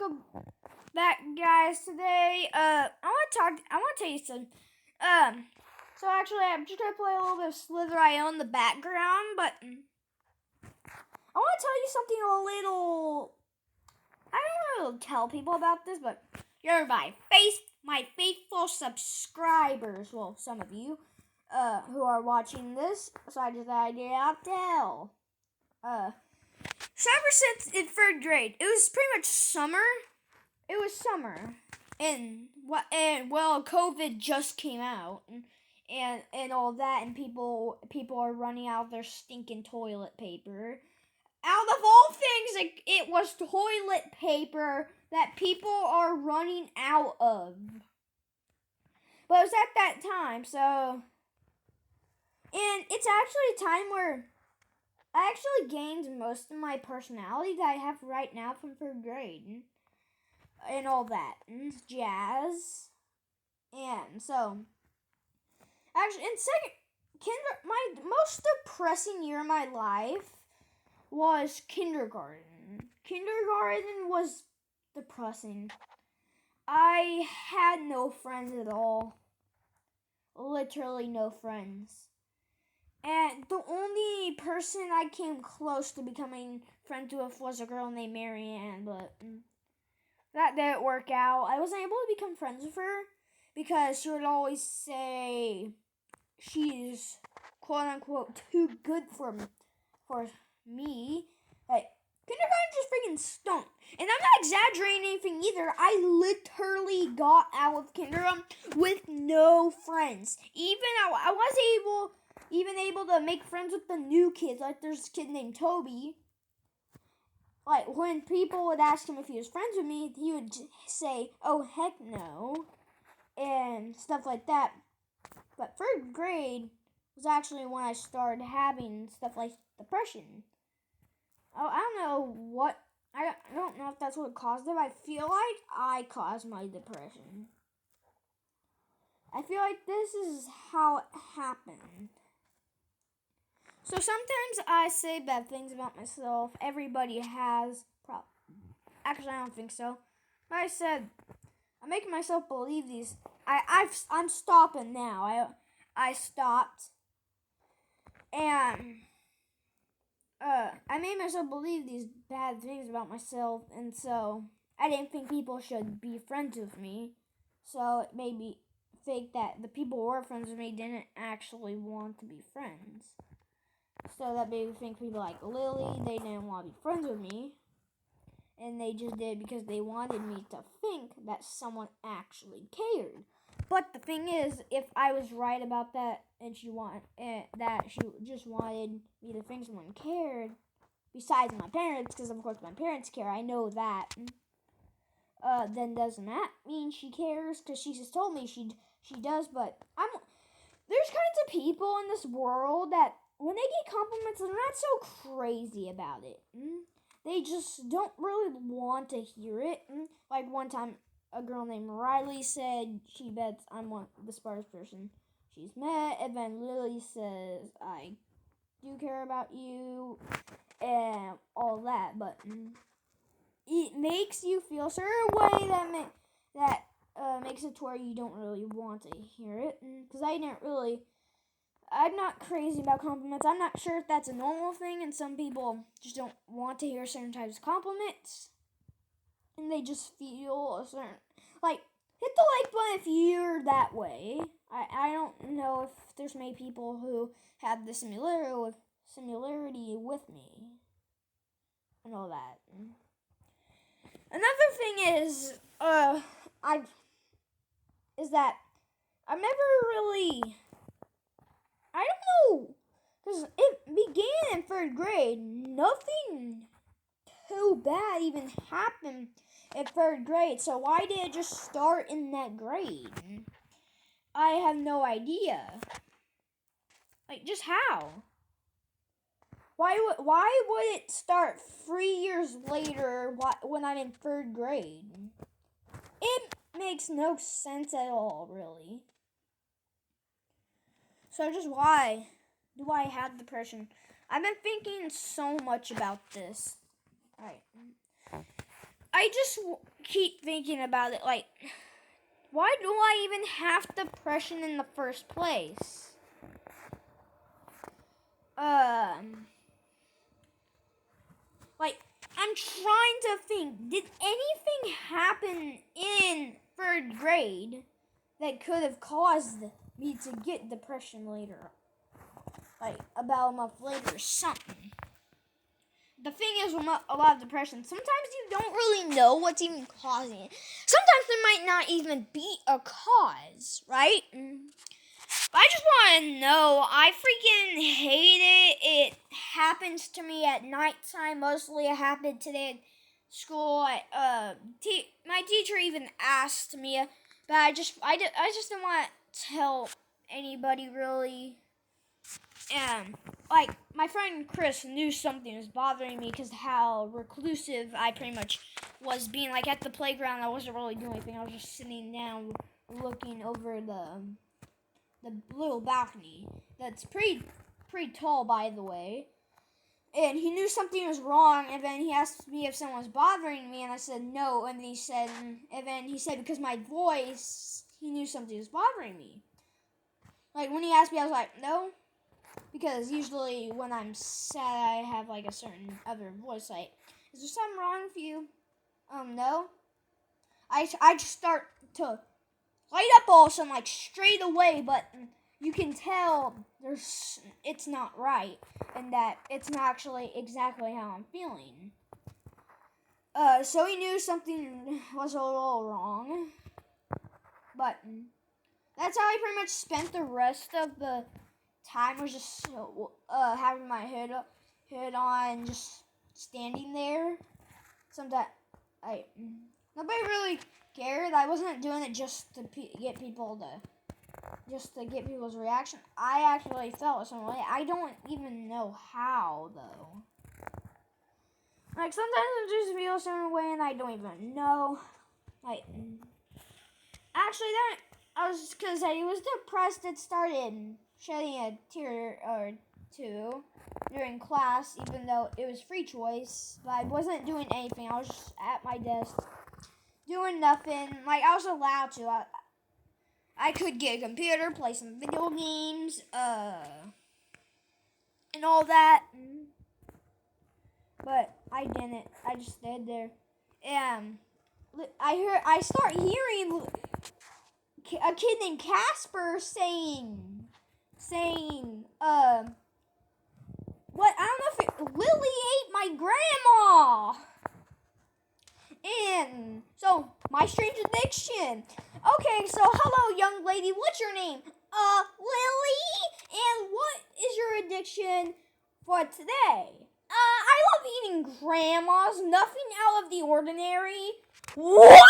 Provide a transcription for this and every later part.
welcome back, guys. Today, I want to tell you something. So actually, I'm just gonna play a little bit of Slither.io in the background, but I want to tell you something a little. I don't really tell people about this, but you're my faithful subscribers. Well, some of you, who are watching this, so I just had to tell. So ever since in 3rd grade, it was pretty much summer. It was summer, and COVID just came out, and all that, and people are running out of their stinking toilet paper. Out of all things, it was toilet paper that people are running out of. But it was at that time, so, and it's actually a time where I actually gained most of my personality that I have right now from 3rd grade. And all that. And jazz. And so, actually, in my most depressing year of my life was kindergarten. Kindergarten was depressing. I had no friends at all. Literally no friends. And the only person I came close to becoming friends with was a girl named Marianne, but that didn't work out. I wasn't able to become friends with her because she would always say she's quote unquote too good for me. Like, kindergarten just freaking stunk. And I'm not exaggerating anything either. I literally got out of kindergarten with no friends. I was even able to make friends with the new kids. Like, there's this kid named Toby. Like, when people would ask him if he was friends with me, he would say, "Oh, heck no," and stuff like that. But 3rd grade was actually when I started having stuff like depression. Oh, I don't know if that's what caused it. I feel like I caused my depression. I feel like this is how it happened. So sometimes I say bad things about myself. Everybody has Actually, I don't think so. But I said, I'm making myself believe these. I'm stopping now. I stopped. And I made myself believe these bad things about myself, and so I didn't think people should be friends with me. So it made me think that the people who were friends with me didn't actually want to be friends. So that made me think people like Lily, they didn't want to be friends with me. And they just did because they wanted me to think that someone actually cared. But the thing is, if I was right about that, and she just wanted me to think someone cared, besides my parents, because of course my parents care, I know that. Then doesn't that mean she cares? Because she just told me she does. But there's kinds of people in this world that when they get compliments, they're not so crazy about it. They just don't really want to hear it. Like one time, a girl named Riley said she bets I'm the smartest person she's met. And then Lily says, I do care about you. And all that. But it makes you feel a certain way that makes it to where you don't really want to hear it. Because I'm not crazy about compliments. I'm not sure if that's a normal thing, and some people just don't want to hear certain types of compliments. And they just feel a certain, like, hit the like button if you're that way. I don't know if there's many people who have the similarity with me. And all that. Another thing is, that I've never really, I don't know, because it began in 3rd grade. Nothing too bad even happened in 3rd grade. So why did it just start in that grade? I have no idea. Like, just how? Why would it start 3 years later when I'm in 3rd grade? It makes no sense at all, really. So just why do I have depression? I've been thinking so much about this. Alright. keep thinking about it. Like, why do I even have depression in the first place? Like, I'm trying to think, did anything happen in 3rd grade that could have caused me to get depression later? Like, about a month later or something. The thing is with a lot of depression, sometimes you don't really know what's even causing it. Sometimes there might not even be a cause, right? I just want to know. I freaking hate it. It happens to me at nighttime. Mostly it happened today at school. My teacher even asked me, but I just don't want to tell anybody really. Like, my friend Chris knew something was bothering me because how reclusive I pretty much was being. Like, at the playground, I wasn't really doing anything. I was just sitting down looking over the little balcony that's pretty tall, by the way. And he knew something was wrong, and then he asked me if someone was bothering me, and I said no, and then he said because my voice, he knew something was bothering me. Like, when he asked me, I was like, no, because usually when I'm sad, I have like a certain other voice. Like, is there something wrong with you? No. I just start to light up all of a sudden, like, straight away, but you can tell it's not right, and that it's not actually exactly how I'm feeling. So he knew something was a little wrong, but that's how I pretty much spent the rest of the time, was just having my hood on, just standing there. Sometimes nobody really cared. I wasn't doing it just to get people's reaction. I actually felt some way. I don't even know how, though. Like, sometimes I just feel a certain way, and I don't even know. Like, actually, that I was, because I was depressed. It started shedding a tear or two during class, even though it was free choice. But I wasn't doing anything. I was just at my desk doing nothing. Like, I was allowed to. I could get a computer, play some video games, and all that. But I didn't. I just stayed there. And I start hearing a kid named Casper saying, what? I don't know if Lily ate my grandma. And so, my strange addiction. Okay, so hello, young lady. What's your name? Lily. And what is your addiction for today? I love eating grandmas. Nothing out of the ordinary. What?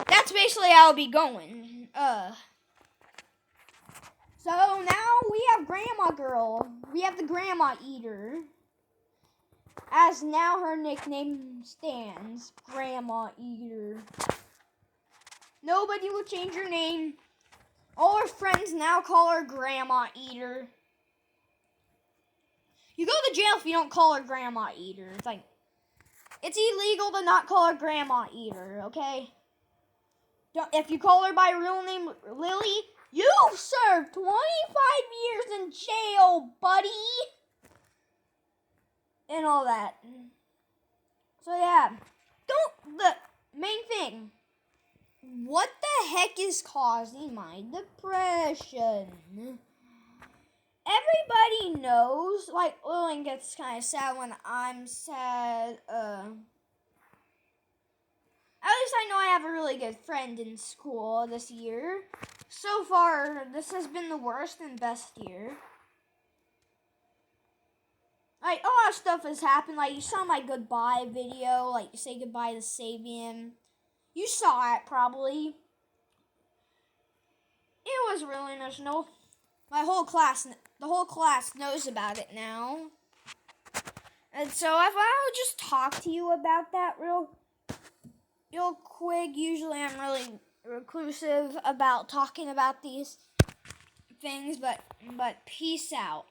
That's basically how it'll be going. So now we have Grandma Girl. We have the Grandma Eater. As now her nickname stands, Grandma Eater. Nobody will change her name. All her friends now call her Grandma Eater. You go to jail if you don't call her Grandma Eater. It's illegal to not call her Grandma Eater, okay? If you call her by her real name, Lily, you've served 25 years in jail, buddy. And all that. So yeah, the main thing, what the heck is causing my depression? Everybody knows, like, Lillian gets kind of sad when I'm sad. At least I know I have a really good friend in school this year. So far, this has been the worst and best year. Like, a lot of stuff has happened. Like, you saw my goodbye video. Like, you say goodbye to Sabian. You saw it, probably. It was really emotional. The whole class knows about it now. And so, if I would just talk to you about that real quick. Usually, I'm really reclusive about talking about these things, but peace out.